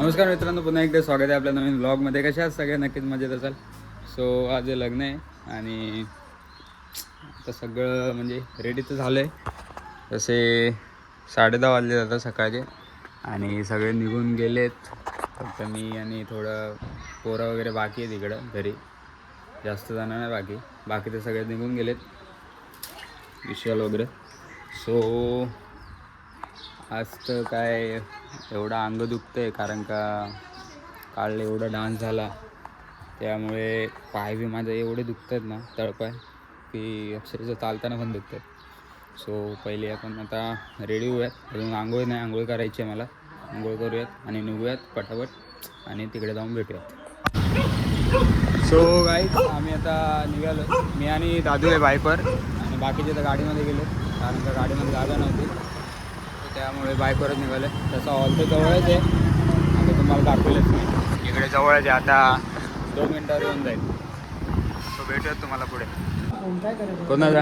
नमस्कार मित्रांनो, पुन्हा एकदा स्वागत आहे आपल्या नवीन ब्लॉगमध्ये. कशा आहात सगळे? नक्कीच मजेत असाल. सो आज लग्न आहे आणि आता सगळं म्हणजे रेडी तर झालं आहे. तसे 10:30 वाजले जातात सकाळचे आणि सगळे निघून गेलेत. फक्त मी आणि थोडं पोरं वगैरे बाकी आहे तिकडं घरी. जास्त जण नाही बाकी तर सगळे निघून गेलेत, विशाल वगैरे. सो आज तर काय एवढं अंग दुखतं आहे, कारण का काल एवढा डान्स झाला त्यामुळे पाय बी माझे एवढे दुखतात ना, तळपाय, की अक्षरशः चालताना पण दुखतात. सो पहिले आपण आता रेडी होऊयात. अजून आंघोळ नाही, आंघोळ करायची आहे मला. आंघोळ करूयात आणि निघूयात पटापट आणि तिकडे जाऊन भेटूयात. सो गाईज, आम्ही आता निघालो. मी आणि दादू आहे बाईकवर आणि बाकीचे तर गाडीमध्ये गेले, कारण का गाडीमध्ये जागा नव्हती, त्यामुळे बाईकवरच निघाले. तसा हॉल तर जवळच आहे, आता तुम्हाला दाखवलंच नाही. इकडे जवळच आहे, आता 2 मिनटावर येऊन जाईल. तो भेटूयात तुम्हाला पुढे. कोणाचा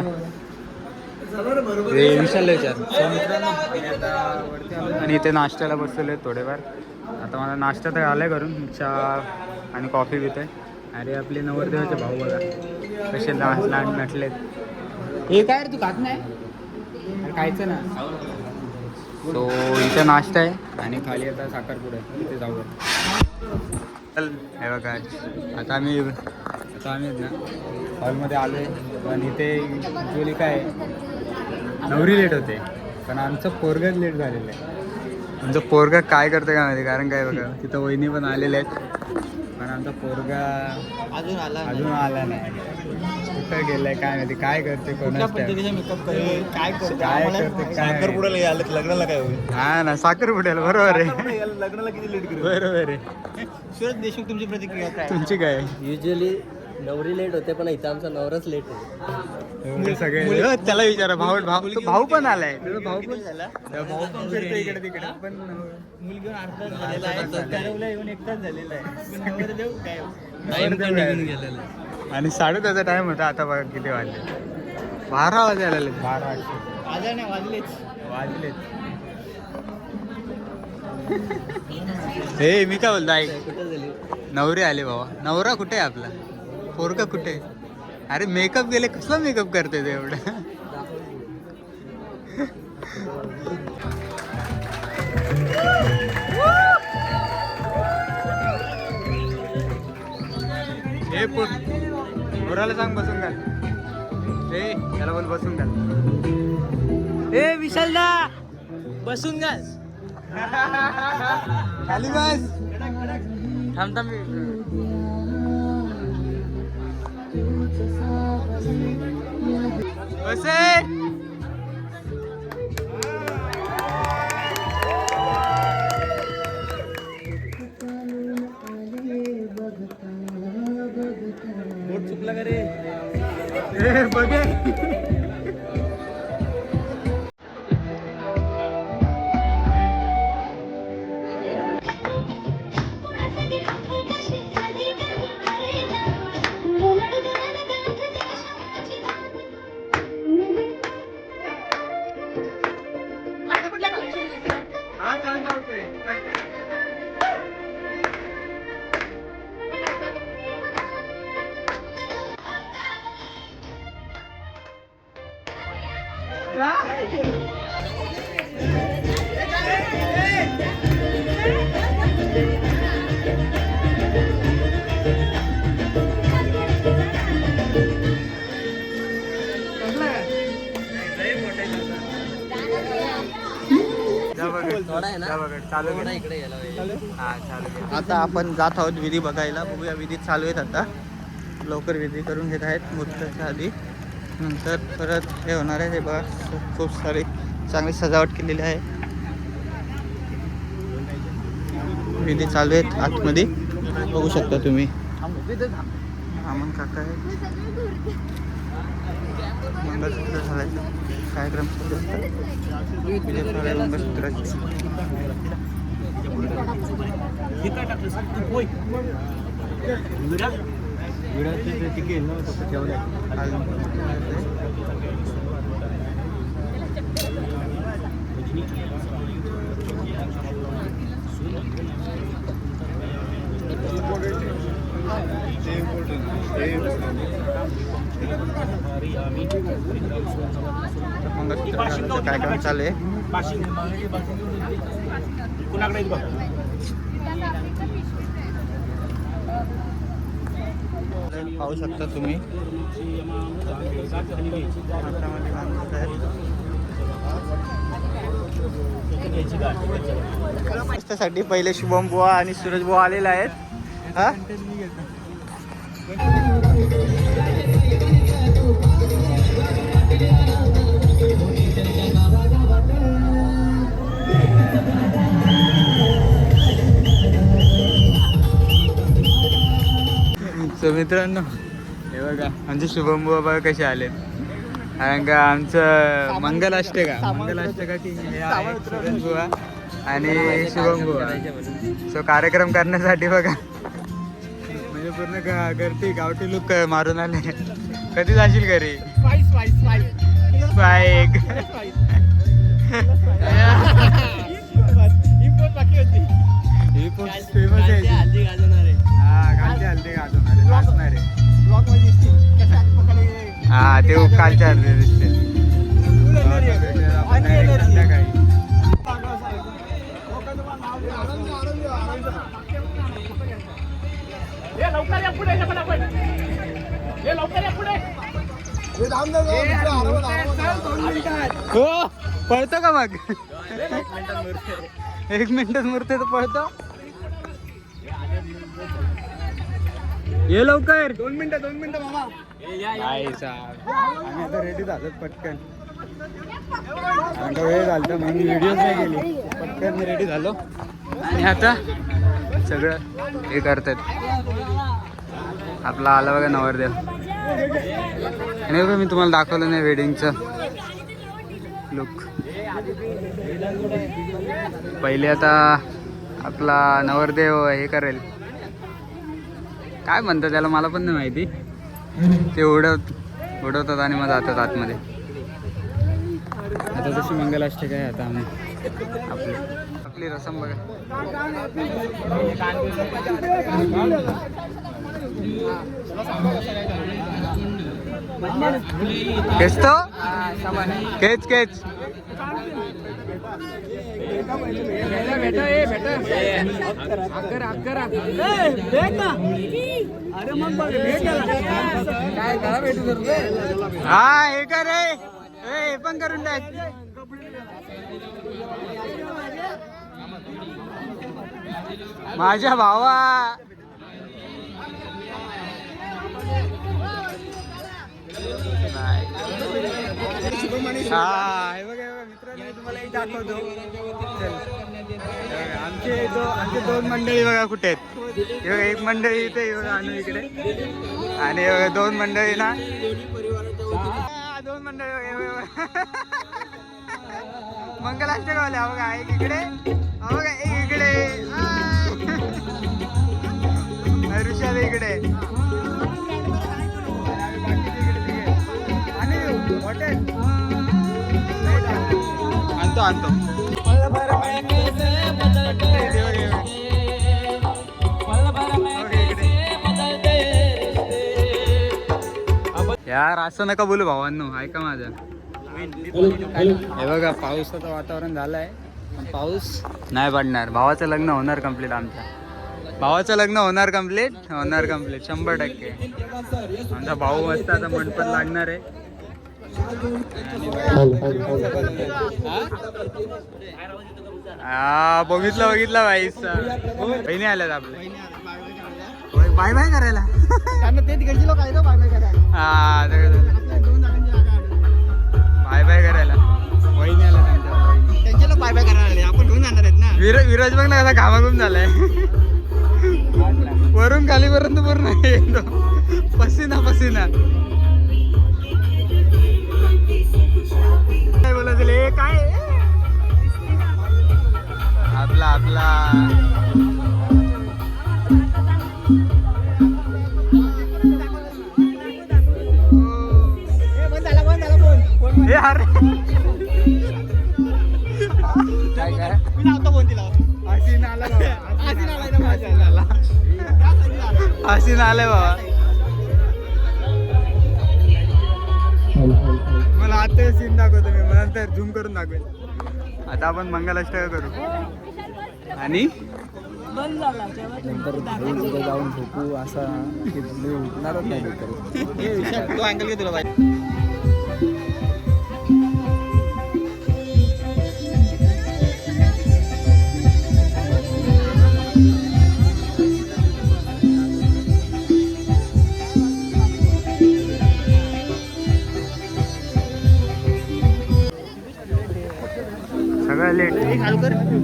विशाल विचार. सो मित्रांनो, आम्ही आता वरती आलो आणि इथे नाश्त्याला बसलेलो आहे थोडेफार. आता मला नाश्ता तर आला आहे करून, चहा आणि कॉफी पितो आहे. अरे आपले नवरदेवाचे भाऊ बघा कसे लहान म्हटलेत. हे काय रे, तू खात नाही? खायचं ना. तो इथं नाश्ता आहे आणि खाली आता साखरपुडा आहे, तिथे जाऊया. चल हे बघा, आता आम्ही ना हॉलमध्ये आलो आहे. पण इथे ॲक्च्युअली काय नवरी लेट होते, पण आमचं पोरगंच लेट झालेलं आहे. आमचं पोरगा काय करतं का माहिती, कारण काय बघा तिथं वहिनी पण आलेले आहेत, पण आमचा पोरगा अजून आला नाही. कुठं गेलाय काय माहिती, काय करते, कोणाच मेकअप काय करते, साखरपुड्याला आलं लग्नाला काय होईल? हा ना, साखरपुड्याला बरोबर आहे. लग्नाला किती लेट करू? बरोबर आहे. सुरज देशमुख, तुमची प्रतिक्रिया काय? तुमची काय? युजली नवरी लेट होते, पण इथं आमचा नवराच लेट होतो. सगळे त्याला विचारा. भाऊ पण आलाय. भाऊ पण झाला, भाऊ पण फिरतो इकडे तिकडे, पण मुलगी अर्धाच झालेला आहे, येऊन एकटाच झालेला आहे. देऊ काय आणि 10:30चा टाइम होता. आता बघा किती वाजले, 12 वाजायला आले. 12 वाजले नाही, वाजलेच. हे मी काय बोलतो ऐक, कुठं झाली? नवरी आले बाबा. नवरा कुठे आहे आपला? पोरगा कुठे? अरे मेकअप गेले, कसला मेकअप करते ते एवढं? हे पोराला सांग बसून घाल. हे त्याला बोल बसून घाल. ए विशालदा, बसून घाल. खाली बस. थांब थांब. बसे. बोट चुकला का रे? बघे. आता आपण जात आहोत विधी बघायला. बघूया, विधी चालू आहेत आता. लवकर विधी करून घेत आहेत मुहूर्ताच्या आधी. नंतर परत हे होणार आहे. हे बघा, खूप सारी चांगली सजावट केलेली आहे. विधी चालू आहेत आतमध्ये, बघू शकता तुम्ही. आमन काका आहे. मंगळसूत्र घालायचं कार्यक्रम चालू असतात. मंगळसूत्राचे मंगळसूत्र घालायचा कार्यक्रम चालू आहे. पाहू शकता तुम्ही हातामध्ये बांधत आहेत. त्यासाठी पहिले शुभम बुवा आणि सूरज बुवा आलेले आहेत. हा सो मित्रांनो हे बघा आमचे शुभम बुवा बघा कसे आलेत. कारण का आमचं मंगलाष्टका की हे आहे सूरज बुवा आणि शुभम बुवा. सो कार्यक्रम करण्यासाठी बघा म्हणजे पूर्ण घरती गावठी लुक मारून आले. कधी जाशील घरी? स्पाइक फेमस आहे. हा कालचे हल्दी गाजवणारे नाचणारे. हा ते कालचे हल्दी दिसते. संध्याकाळी हो पळतो का मग? 1 मिनिटात मुरते तर पळतो. ये लवकर. 2 मिनिटं मामा. आम्ही आता रेडी झालो पटकन. वेळ झाला म्हणून व्हिडिओ नाही केली. पटकन रेडी झालो आणि आता सगळं हे करतात. आपला आला बघा नवरदेव. आणि बघा मी तुम्हाला दाखवलं नाही वेडिंगचं लुक. पहिले आता आपला नवरदेव हे करेल, काय म्हणतात त्याला मला पण नाही माहिती. ते उडवतात आणि मग जातात आतमध्ये. आता जशी मंगलाष्टका आहे आता आम्ही आपली रसम बघा. खेच तो खेच हा हे का रे हे पण करून टाक. माझ्या भावा हा हे बघा मित्रांनो तुम्हाला एक दाखवतो. आमचे 2 मंडळी बघा कुठे आहेत. हे बघा एक मंडळी इथे बघा आणू इकडे आणि 2 मंडळी ना 2 मंडळी मंगलाष्टकावाले हा बघा एक इकडे हा बघा एक इकडे ऋषाद इकडे आणतो यार असं नका बोलू भावांनो, ऐका माझं. हे बघा पावसाचं वातावरण झालंय, पाऊस नाही पडणार. भावाचं लग्न होणार कम्प्लीट. भावाचं लग्न होणार कम्प्लीट 100%. आमचा भाऊ मस्त आता मंडपात लागणार आहे. हा बघितलं भाई. बहिणी आल्यात आपल्या बाय बाय करायला. हा बाय बाय करायला बहिणी आल्या त्यांच्या लोक बाय बाय करायला. आपण घेऊन जाणार आहेत ना. विराज बघ ना कसा घामाघूम झालाय. वरून खालीपर्यंत पूर्ण पसीना. काय बोलायचं हे काय आपला हे अरे काय मी लावतो फोन तिला. हसीन आलाय बाबा. मला आता सीन दाखवतो मी, मला नंतर झूम करून दाखवेल. आता आपण मंगलाष्टक करू आणि नंतर जाऊन झोपू असा उठणारच नाही तो अँगल घे तुला पाहिजे. सगळं लेट.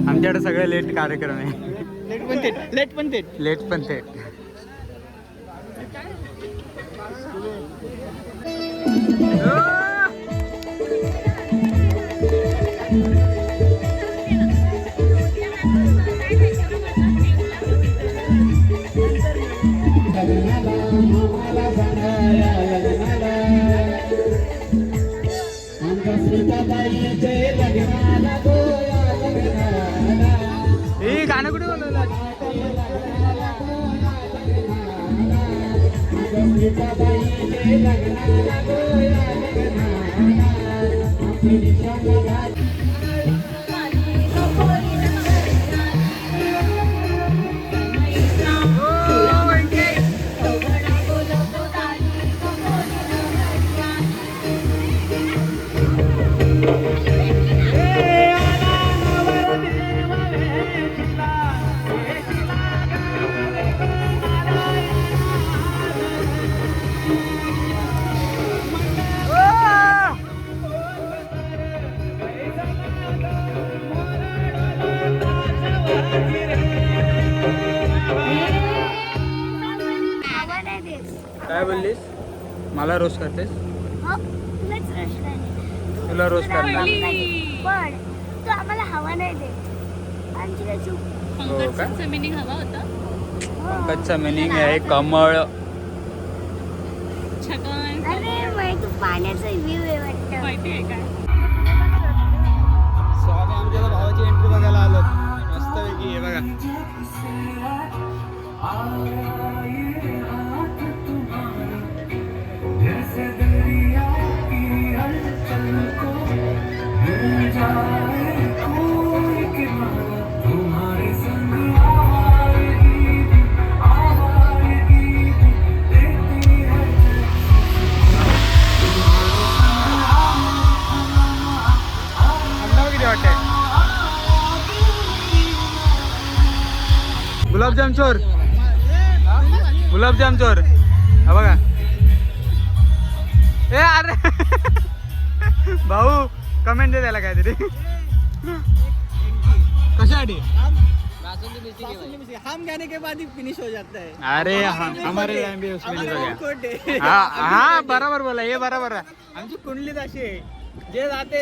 आमच्याकडे सगळं लेट कार्यक्रम आहे. लेट पण थेट. लेट पण थेट. हे गाणं कुठे बोलवलं? काय बोललीस? मला रोज करतेस? तुला रोज करणार. पण तू आम्हाला हवा नाही देत. आमची काय चूक? हो का? पंकजचा मिनिंग हवा होता. पंकजचा मिनिंग आहे कमळ. छगन अरे माहिती तू पाण्याचा व्ह्यू आहे वाटतं. माहिती आहे काय? सो आम्ही आमच्या भावाची एंट्री बघायला आलो. मस्तपैकी आहे बघा. गुलाबजाम चोर. गुलाबजाम चोर. हा बघा. ए अरे भाऊ कमेंट दे त्याला काहीतरी. कशासाठी? हम गाने के बाद ही फिनिश हो जाता है. अरे हमारे टाइम भी उसमें नहीं हो खोट आहे. गया. हा बरोबर बोला. हे बरोबर आहे. आमची कुंडलीत अशी आहे, जे जाते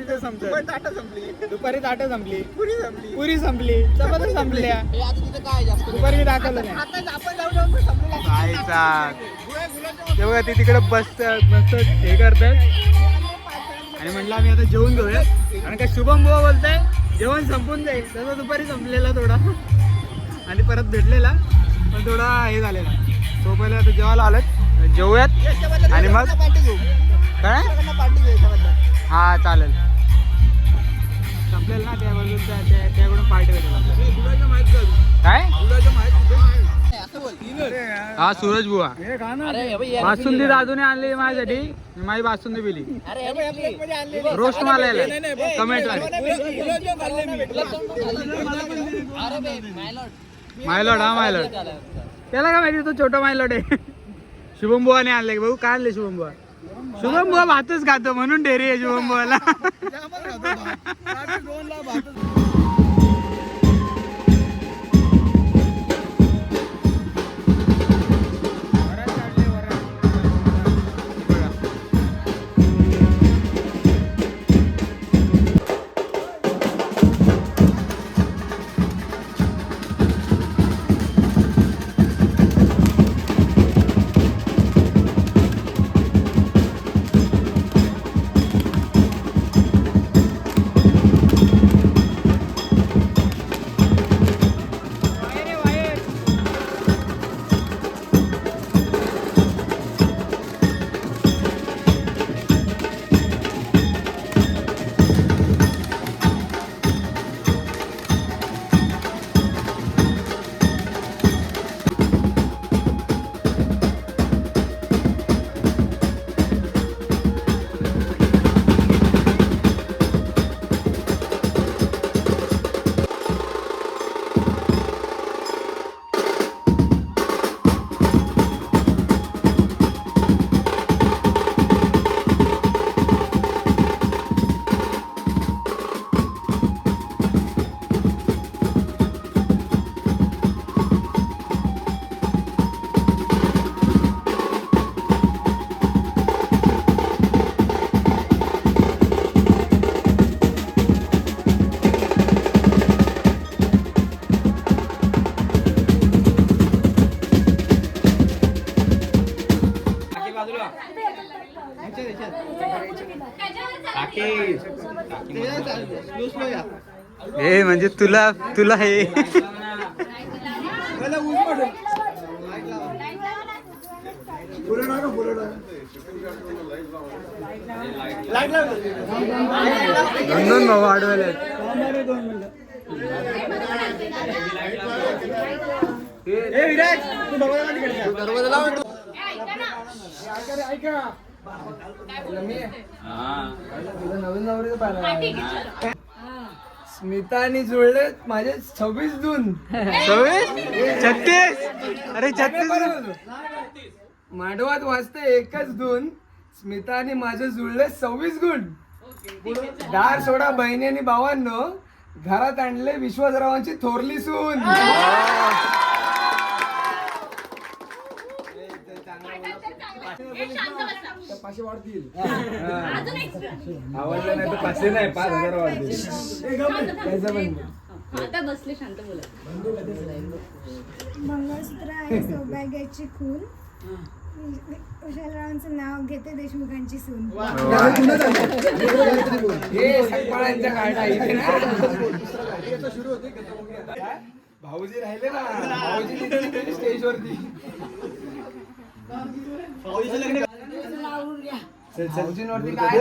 ते संपत. दुपारी ताटं संपली, पुरी संपली, चपात्या संपल्या. दुपारी दाखवलं नाही. तेव्हा ते तिकडे मस्त हे करतात आणि म्हटलं आम्ही आता जेवून घेऊया. कारण का शुभम बुवा बोलताय जेवण संपून जाईल. तसं दुपारी संपलेला थोडा आणि परत भेटलेला पण थोडा हे झालेला. तो पहिले आता जेवायला आलं, जेवूयात आणि मग काय. हा चालेल. संपलेलं ना त्याबद्दल त्याकडून पार्टी भेटेल आपल्याला. काय हा सूरज बुवा बासुंदी दादूने आणली माझ्यासाठी. मी माझी बासुंदी पिली. रोस्ट मला कमेंट मायलॉड. हा मायलॉड. त्याला काय माहिती तो छोटा मायलॉड आहे. शुभम बुवाने आणले. भाऊ काय आणले शुभम बुवा? शुभम बुवा भातच खातो म्हणून डेअरी आहे शुभम बुवाला. हे म्हणजे तुला तुला हे दोन भाऊ वाढवायला स्मिता आणि जुळले माझे 26 जून 36 अरे 36 मांडवात वाजते एकच गुण. स्मिता आणि माझे जुळले 26 गुण. दार सोडा बहिणी आणि भावांनो, घरात आणले विश्वासरावांची थोरली सून. पाचशे वाढतील. आवडलं नाही तर 500 नाही 5000 वाढतील. आता बसले शांत बोला. मंगळसूत्र आहे सौभाग्याची खून. विशालरावांचं नाव घेते देशमुखांची सून. हे सकपाळांच्या काढा इथे ना. भाऊजी राहिले ना. भाऊजी स्टेजवरती. भाऊजींवरती काय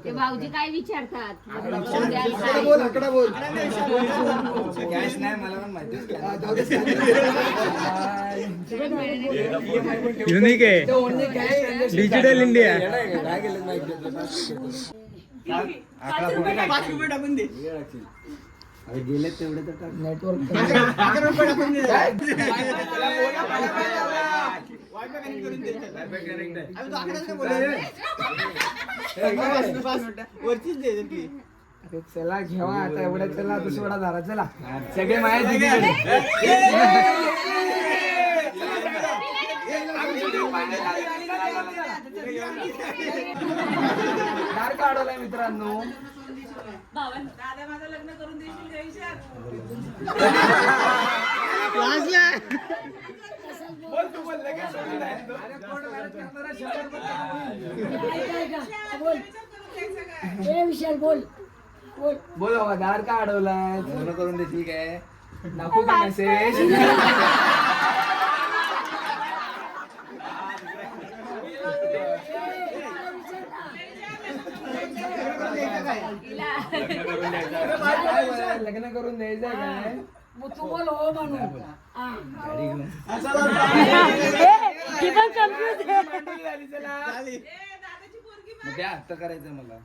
ते भाऊजी काय विचारतात? कॅश नाही मला पण माहिती. युनिक आहे डिजिटल इंडिया. गेले तेवढे तर नेटवर्क चला घेवा आता एवढ्या. चला दुसरा धारा. चला सगळे माझ्या दिदीकडे. दार काढवलाय मित्रांनो. बोल बाबा दार का अडवलाय? लग्न करून देशील काय? दाखवू का मेसेज? लग्न करून द्यायचं काय? करायचं मला.